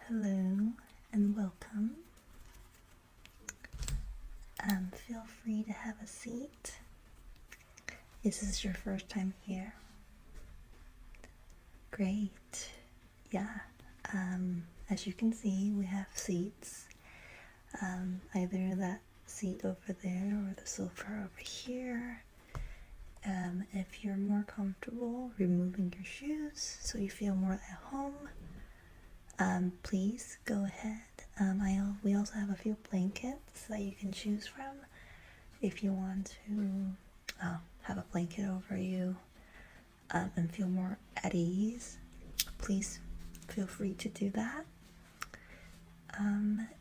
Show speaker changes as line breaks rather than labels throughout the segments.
Hello and welcome. Feel free to have a seat. Is this your first time here? Great. Yeah. As you can see, we have seats. Either that seat over there or the sofa over here. If you're more comfortable removing your shoes so you feel more at home, please go ahead. We also have a few blankets that you can choose from if you want to have a blanket over you and feel more at ease. Please feel free to do that.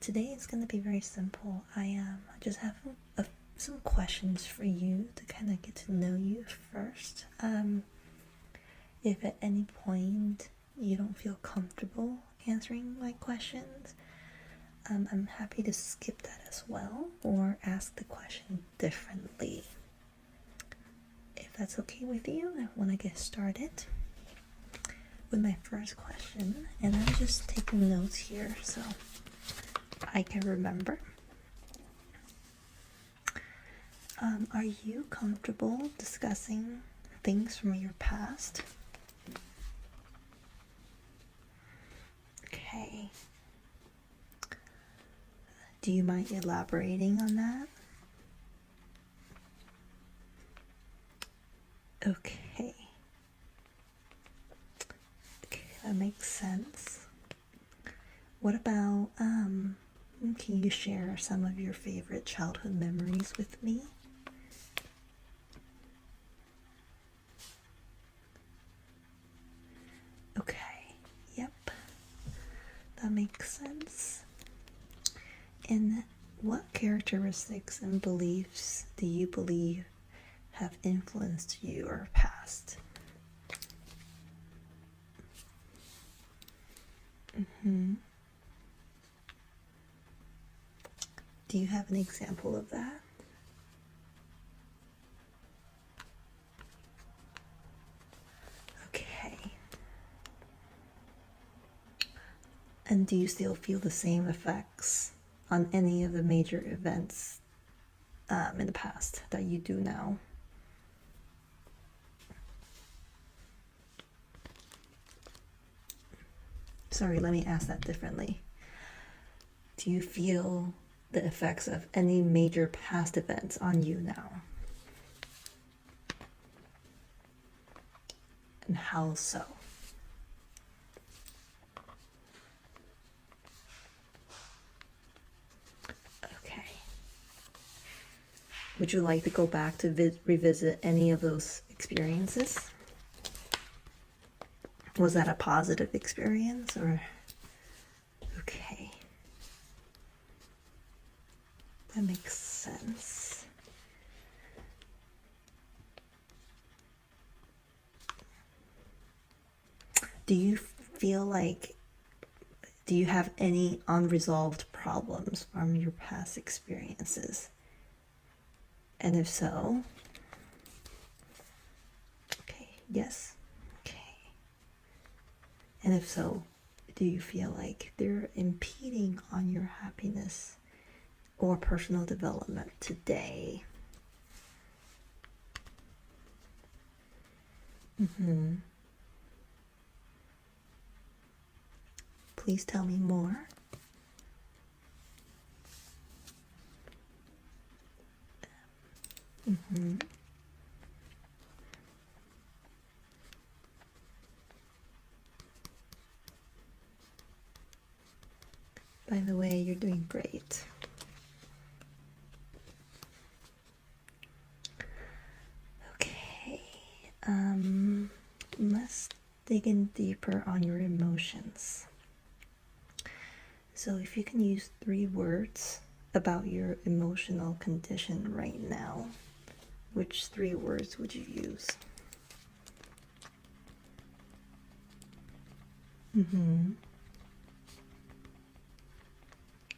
Today is going to be very simple. I just have some questions for you to kind of get to know you first. If at any point you don't feel comfortable answering my questions, I'm happy to skip that as well or ask the question differently. If that's okay with you, I want to get started with my first question, and I'm just taking notes here so I can remember. Are you comfortable discussing things from your past? Okay. Do you mind elaborating on that? Okay. Okay, that makes sense. What about, can you share some of your favorite childhood memories with me? Okay, yep. That makes sense. And what characteristics and beliefs do you believe have influenced your past? Do you have an example of that? Okay. And do you still feel the same effects on any of the major events in the past that you do now? Sorry, let me ask that differently. Do you feel the effects of any major past events on you now? And how so? Okay. Would you like to go back to revisit any of those experiences? Was that a positive experience or? Okay. That makes sense. Do you have any unresolved problems from your past experiences? And if so, okay, yes, okay. And if so, do you feel like they're impeding on your happiness or personal development today? Please tell me more. By the way, you're doing great. Okay, let's dig in deeper on your emotions. So if you can use 3 words about your emotional condition right now, which 3 words would you use?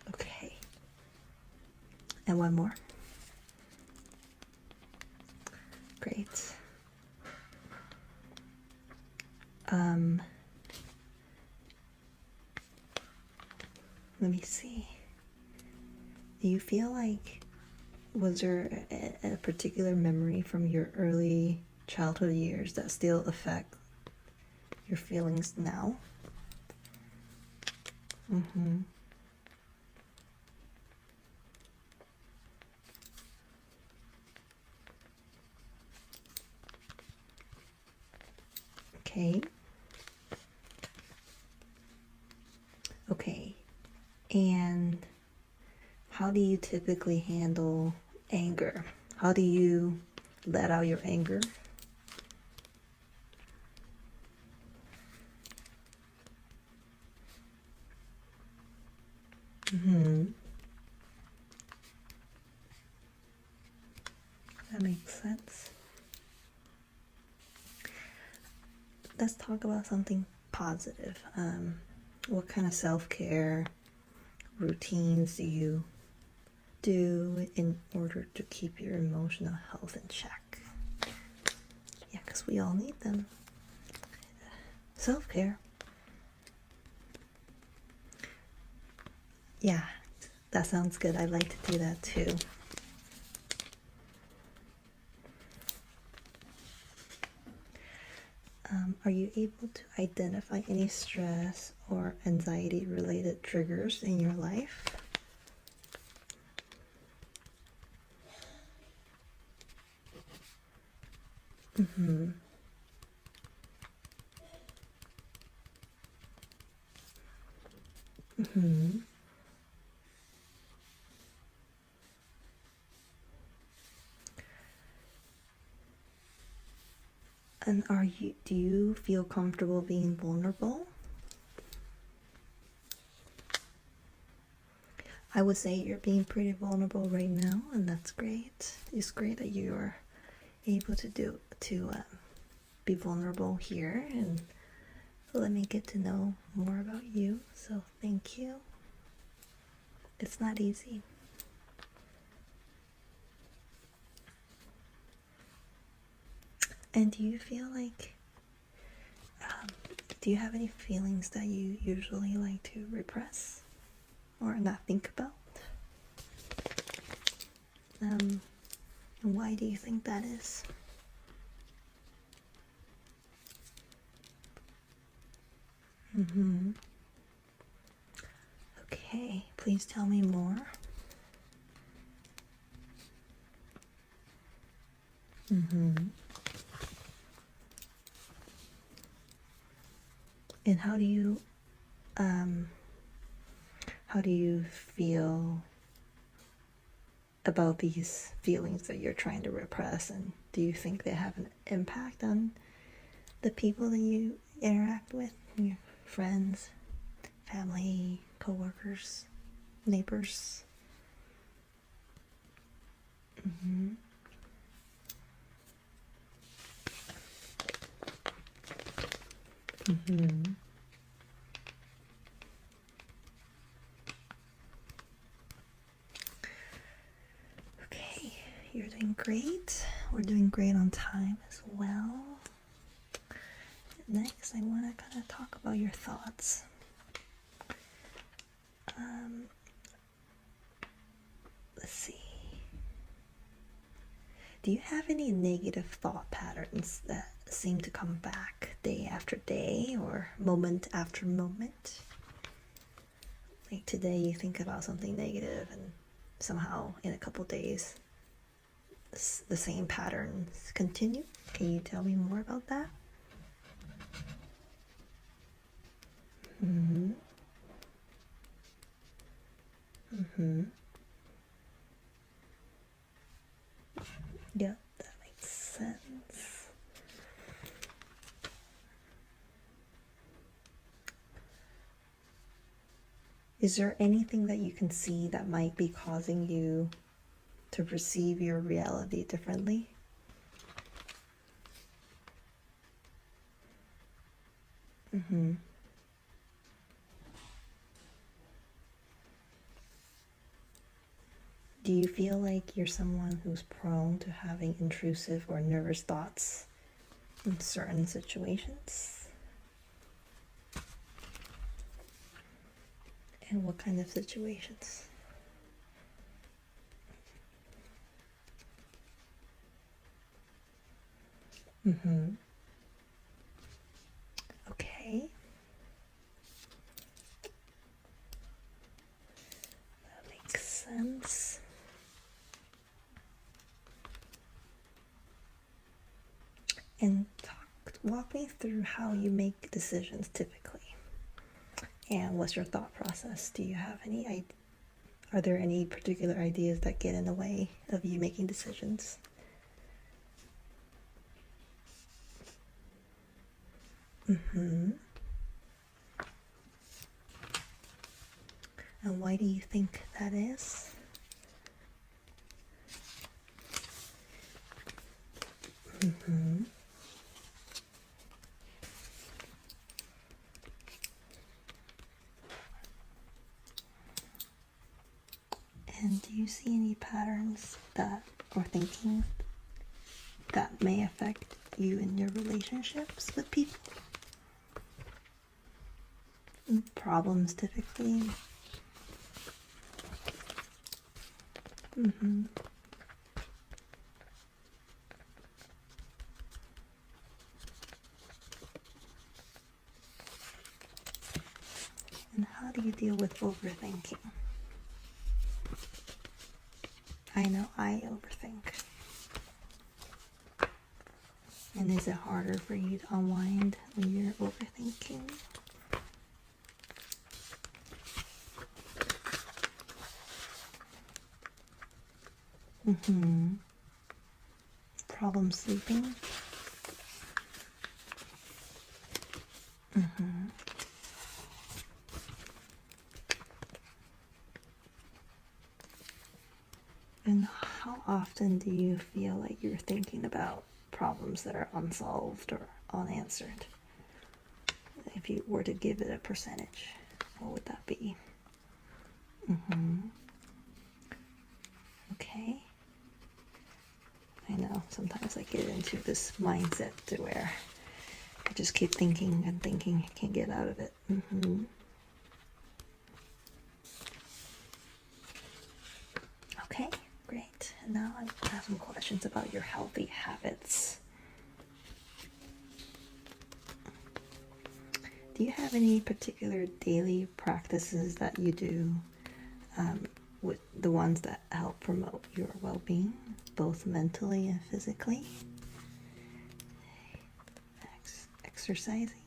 Okay. And one more. Great. Let me see. Do you feel like, was there a particular memory from your early childhood years that still affect your feelings now? Okay. Okay. And how do you typically handle anger? How do you let out your anger? That makes sense. Let's talk about something positive. What kind of self-care routines do you do in order to keep your emotional health in check? Yeah, because we all need them. Self-care. Yeah, that sounds good. I like to do that too. Are you able to identify any stress or anxiety related triggers in your life? Mm-hmm. Mm-hmm. And do you feel comfortable being vulnerable? I would say you're being pretty vulnerable right now, and that's great. It's great that you're able to be vulnerable here and let me get to know more about you. So thank you. It's not easy. And do you feel like, do you have any feelings that you usually like to repress or not think about? And why do you think that is? Okay, please tell me more. And how do you feel about these feelings that you're trying to repress, and do you think they have an impact on the people that you interact with, your friends, family, coworkers, neighbors? Okay, you're doing great. We're doing great on time as well. Next, I want to kind of talk about your thoughts. Let's see. Do you have any negative thought patterns that seem to come back day after day or moment after moment? Like today you think about something negative and somehow in a couple days the same patterns continue. Can you tell me more about that? Yeah, that makes sense. Is there anything that you can see that might be causing you to perceive your reality differently? Do you feel like you're someone who's prone to having intrusive or nervous thoughts in certain situations? And what kind of situations? Mm-hmm. Okay. That makes sense. And walk me through how you make decisions typically. And what's your thought process? Do you have any are there any particular ideas that get in the way of you making decisions? Mm-hmm. And why do you think that is? Mm-hmm. And do you see any patterns that or thinking that may affect you in your relationships with people? Problems typically. Mm-hmm. And how do you deal with overthinking? I know I overthink. And is it harder for you to unwind when you're overthinking? Mm-hmm. Problem sleeping? Mm-hmm. And how often do you feel like you're thinking about problems that are unsolved or unanswered? If you were to give it a percentage, what would that be? Mm-hmm. Okay. I know, sometimes I get into this mindset to where I just keep thinking and thinking, I can't get out of it. Mm-hmm. Okay, great. And now I have some questions about your healthy habits. Do you have any particular daily practices that you do with the ones that help promote your well-being, both mentally and physically? Exercising,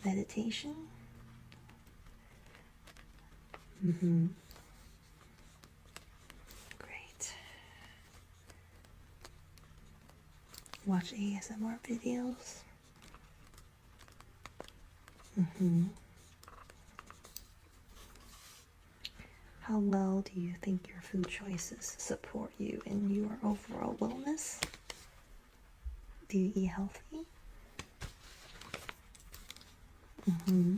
meditation. Mm-hmm. Great. Watch ASMR videos. Mm-hmm. How well do you think your food choices support you in your overall wellness? Do you eat healthy? Mm-hmm.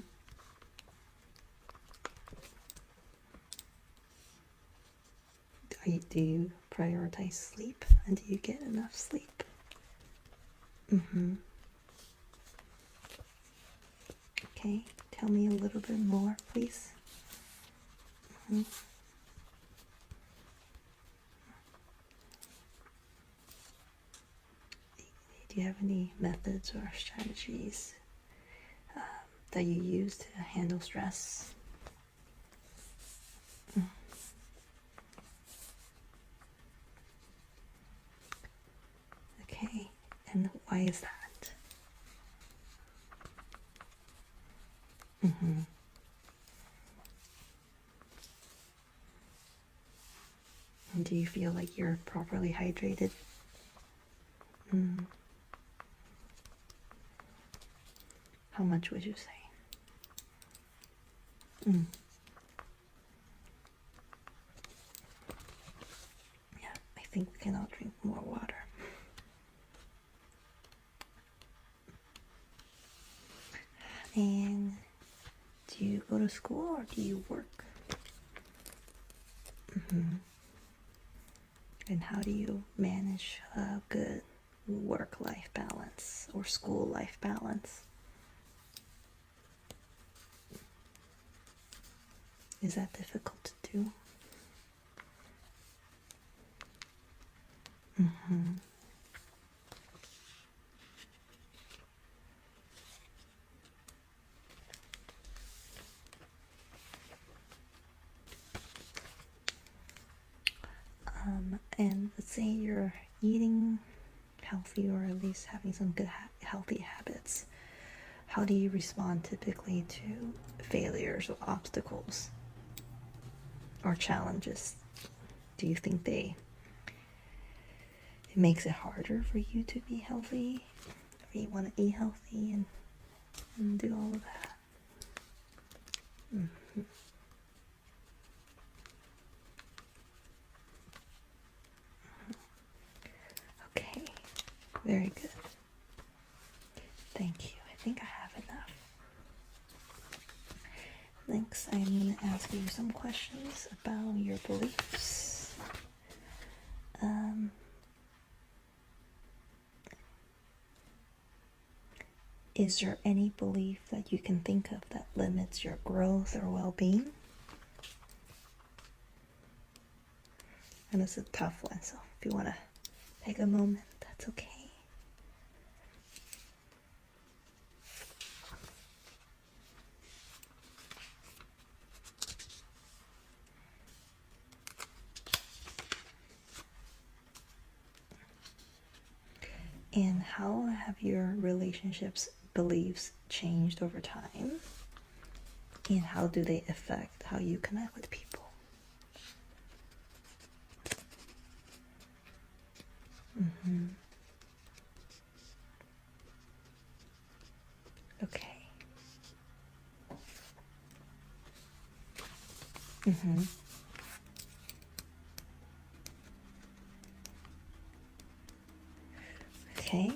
Do you prioritize sleep? And do you get enough sleep? Mm-hmm. Okay, tell me a little bit more, please. Mm-hmm. Do you have any methods or strategies that you use to handle stress? Okay, and why is that? Mm-hmm. And do you feel like you're properly hydrated? Mm. How much would you say? Mm. Yeah, I think we can all drink more water. And do you go to school or do you work? Mm-hmm. And how do you manage a good work-life balance or school-life balance? Is that difficult to do? Mm-hmm. And let's say you're eating healthy, or at least having some good healthy habits. How do you respond typically to failures or obstacles or challenges? Do you think it makes it harder for you to be healthy, or you want to eat healthy and do all of that? Mm-hmm. Okay, very good. Thank you. I think I have enough. Next, I'm going to ask you some questions about your beliefs. Is there any belief that you can think of that limits your growth or well-being? And it's a tough one, so if you want to take a moment, that's okay. And how have your relationships, beliefs changed over time? And how do they affect how you connect with people? Mm-hmm. Okay. Mm-hmm. Okay.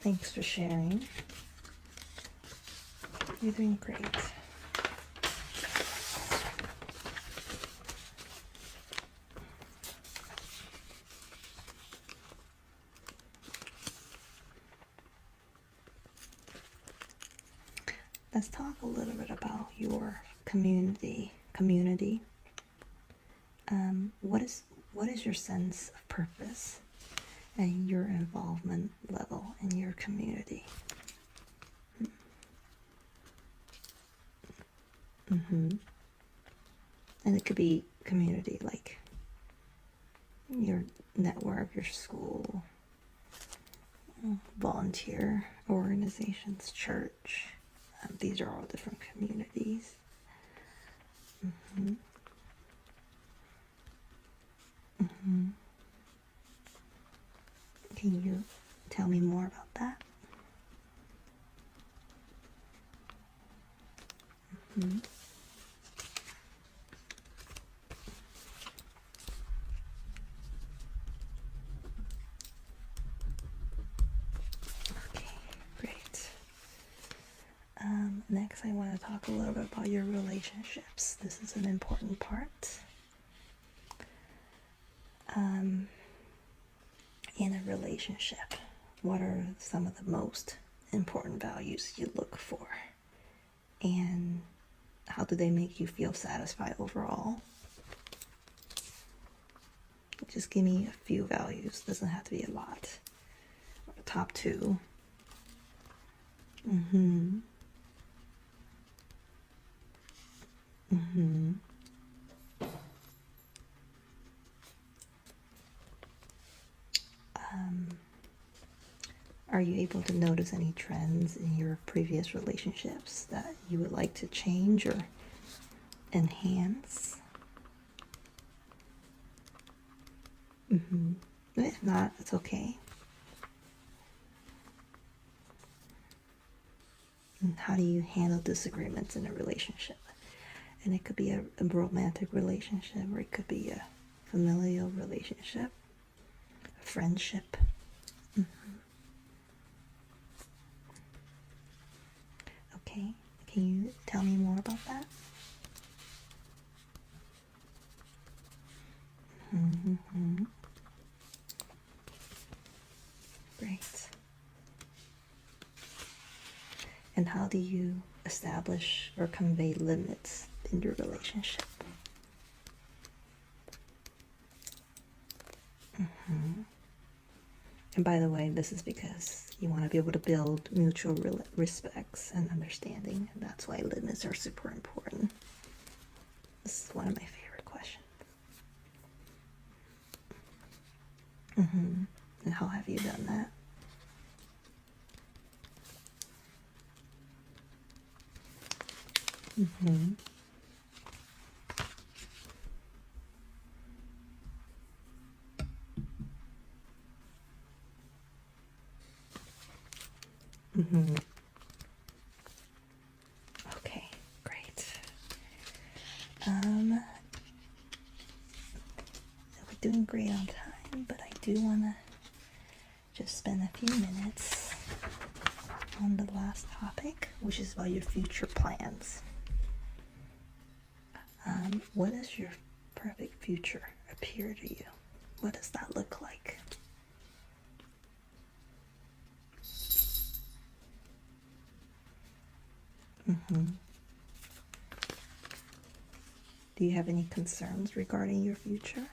Thanks for sharing. You're doing great. Let's talk a little bit about your community. What is your sense of purpose and your involvement level in your community? Mm-hmm. And it could be community like your network, your school, volunteer organizations, church. These are all different communities. Mm-hmm. Mm-hmm. Can you tell me more about that? Mm-hmm. Okay, great. Next, I want to talk a little bit about your relationships. This is an important part. In a relationship, what are some of the most important values you look for? And how do they make you feel satisfied overall? Just give me a few values. Doesn't have to be a lot. Top two. Mm-hmm. Mm-hmm. Are you able to notice any trends in your previous relationships that you would like to change or enhance? Mm-hmm. If not, it's okay. And how do you handle disagreements in a relationship? And it could be a romantic relationship, or it could be a familial relationship, a friendship. Mm-hmm. Okay, can you tell me more about that? Mm-hmm. Great. And how do you establish or convey limits in your relationship? And by the way, this is because you want to be able to build mutual respects and understanding, and that's why limits are super important. This is one of my favorite questions. And how have you done that? Okay, great. We're doing great on time, but I do want to just spend a few minutes on the last topic, which is about your future plans. What does your perfect future appear to you? What does that look like? Do you have any concerns regarding your future?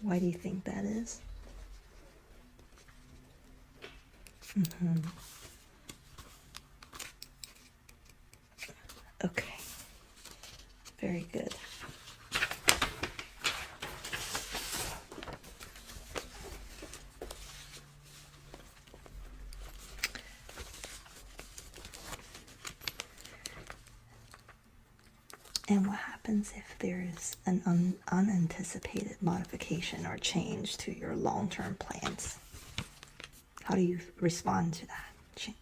Why do you think that is? Okay. Very good. And what happens if there's an unanticipated modification or change to your long-term plans? How do you respond to that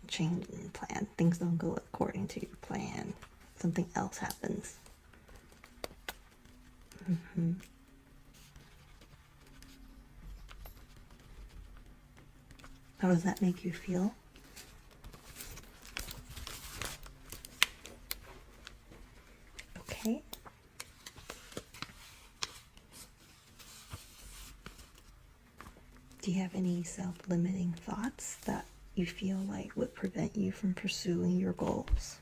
change in plan? Things don't go according to your plan. Something else happens. How does that make you feel? Okay. Do you have any self-limiting thoughts that you feel like would prevent you from pursuing your goals?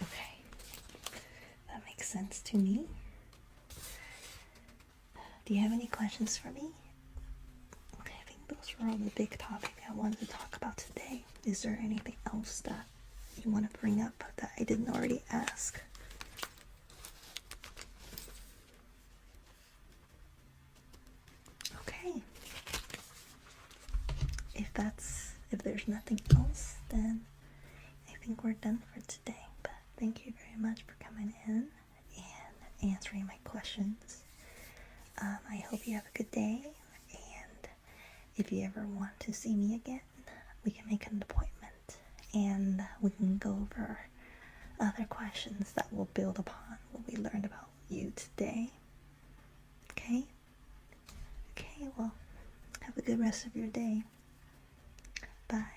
Okay. That makes sense to me. Do you have any questions for me? Okay, I think those were all the big topics I wanted to talk about today. Is there anything else that you want to bring up that I didn't already ask? Okay. If there's nothing else, then I think we're done for today. But thank you very much for coming in and answering my questions. I hope you have a good day, and if you ever want to see me again, we can make an appointment and we can go over other questions that will build upon what we learned about you today. Okay? Okay, well, have a good rest of your day. Bye.